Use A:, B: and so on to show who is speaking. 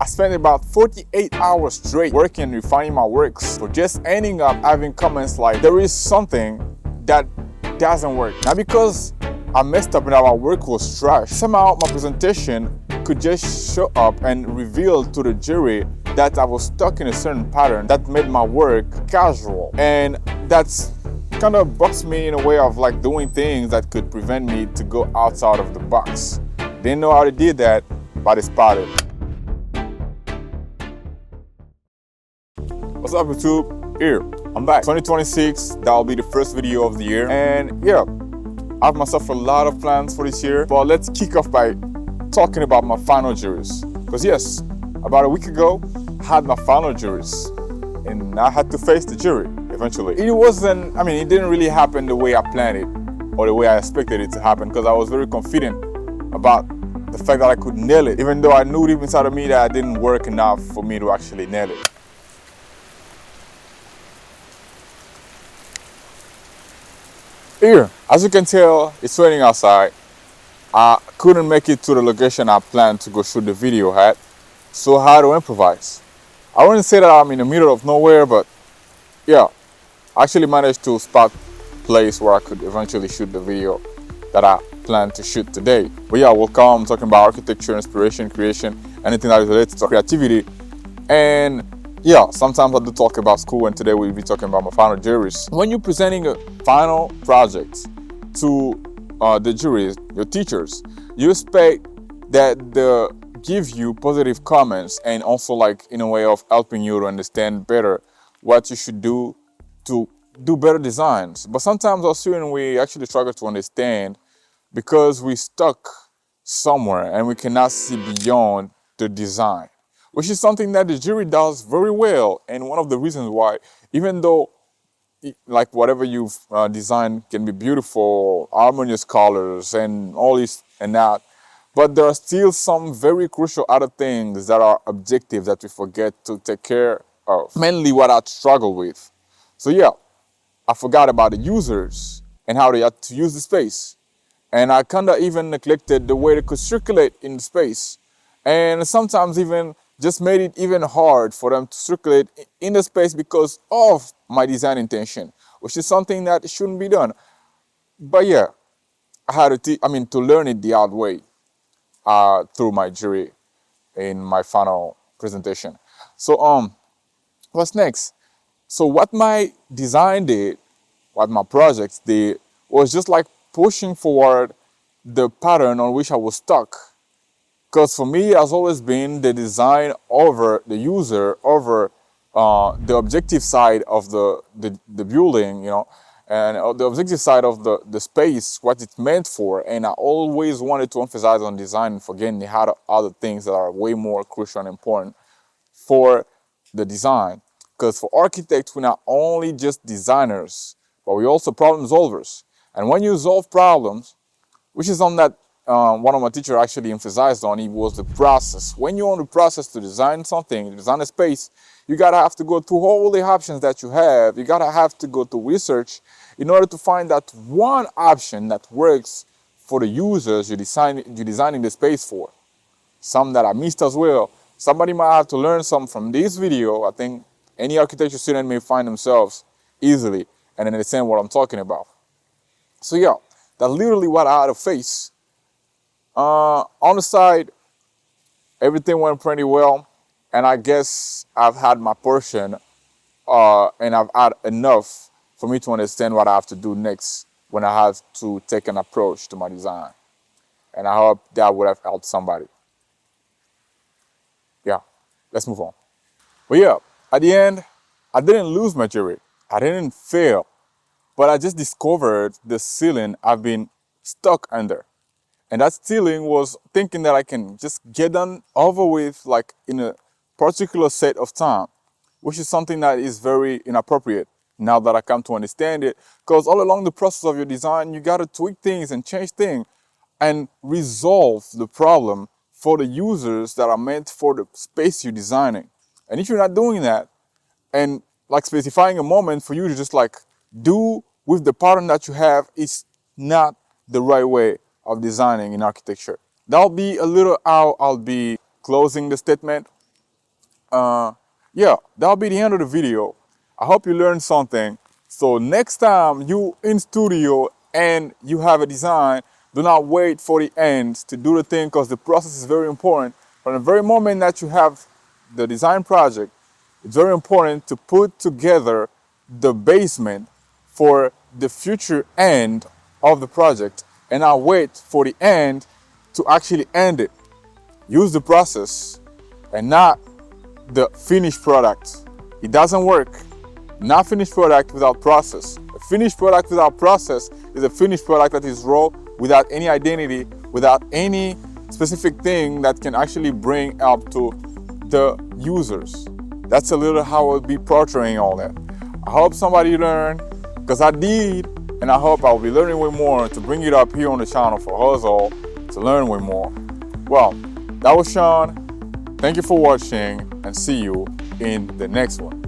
A: I spent about 48 hours straight working and refining my works, for just ending up having comments like, there is something that doesn't work. Not because I messed up and our work was trash. Somehow my presentation could just show up and reveal to the jury that I was stuck in a certain pattern that made my work casual. And that's kind of boxed me in a way of like doing things that could prevent me to go outside of the box. Didn't know how to do that, but I spotted. What's up, YouTube? Here, I'm back. 2026, that'll be the first video of the year. And yeah, I have myself a lot of plans for this year. But let's kick off by talking about my final juries. Because yes, about a week ago, I had my final juries. And I had to face the jury eventually. It didn't really happen the way I planned it or the way I expected it to happen, because I was very confident about the fact that I could nail it, even though I knew deep inside of me that it didn't work enough for me to actually nail it. Here, as you can tell, it's raining outside. I couldn't make it to the location I planned to go shoot the video at, so I had to improvise. I wouldn't say that I'm in the middle of nowhere, but yeah, I actually managed to spot a place where I could eventually shoot the video that I planned to shoot today. But yeah, we'll come talking about architecture, inspiration, creation, anything that is related to creativity. And yeah, sometimes I do talk about school, and today we'll be talking about my final juries. When you're presenting a final project to the juries, your teachers, you expect that they give you positive comments and also like in a way of helping you to understand better what you should do to do better designs. But sometimes as students, we actually struggle to understand because we're stuck somewhere and we cannot see beyond the design, which is something that the jury does very well. And one of the reasons why, even though like whatever you've designed can be beautiful, harmonious colors and all this and that, but there are still some very crucial other things that are objective that we forget to take care of. Mainly what I struggle with. So yeah, I forgot about the users and how they had to use the space. And I kind of even neglected the way they could circulate in the space. And sometimes even just made it even hard for them to circulate in the space because of my design intention, which is something that shouldn't be done. But yeah, I had to learn it the hard way through my jury in my final presentation. So what's next? So what my design did, what my projects did, was just like pushing forward the pattern on which I was stuck. Because for me, it has always been the design over the user, over the objective side of the building, you know, and the objective side of the space, what it's meant for. And I always wanted to emphasize on design and forgetting the other things that are way more crucial and important for the design. Because for architects, we're not only just designers, but we're also problem solvers. And when you solve problems, which is something that one of my teachers actually emphasized on, it was the process. When you're on the process to design something, design a space, you gotta have to go through all the options that you have. You gotta have to go to research in order to find that one option that works for the users you're designing the space for. Some that I missed as well. Somebody might have to learn some from this video. I think any architecture student may find themselves easily and understand what I'm talking about. So yeah, that's literally what I had to face. On the side, everything went pretty well, and I guess I've had my portion, and I've had enough for me to understand what I have to do next when I have to take an approach to my design. And I hope that would have helped somebody. Yeah, let's move on. But yeah, at the end, I didn't lose my jury. I didn't fail, but I just discovered the ceiling I've been stuck under. And that ceiling was thinking that I can just get done over with like in a particular set of time, which is something that is very inappropriate now that I come to understand it. Because all along the process of your design, you got to tweak things and change things and resolve the problem for the users that are meant for the space you're designing. And if you're not doing that and like specifying a moment for you to just like do with the pattern that you have, it's not the right way of designing in architecture. That'll be a little how I'll be closing the statement. Yeah, that'll be the end of the video. I hope you learned something. So next time you in studio and you have a design, do not wait for the end to do the thing, because the process is very important. From the very moment that you have the design project, it's very important to put together the basement for the future end of the project and not wait for the end to actually end it. Use the process and not the finished product. It doesn't work. Not finished product without process. A finished product without process is a finished product that is raw, without any identity, without any specific thing that can actually bring help to the users. That's a little how I'll be portraying all that. I hope somebody learned, because I did, and I hope I'll be learning way more to bring it up here on the channel for us all to learn way more. Well, that was Sean. Thank you for watching, and see you in the next one.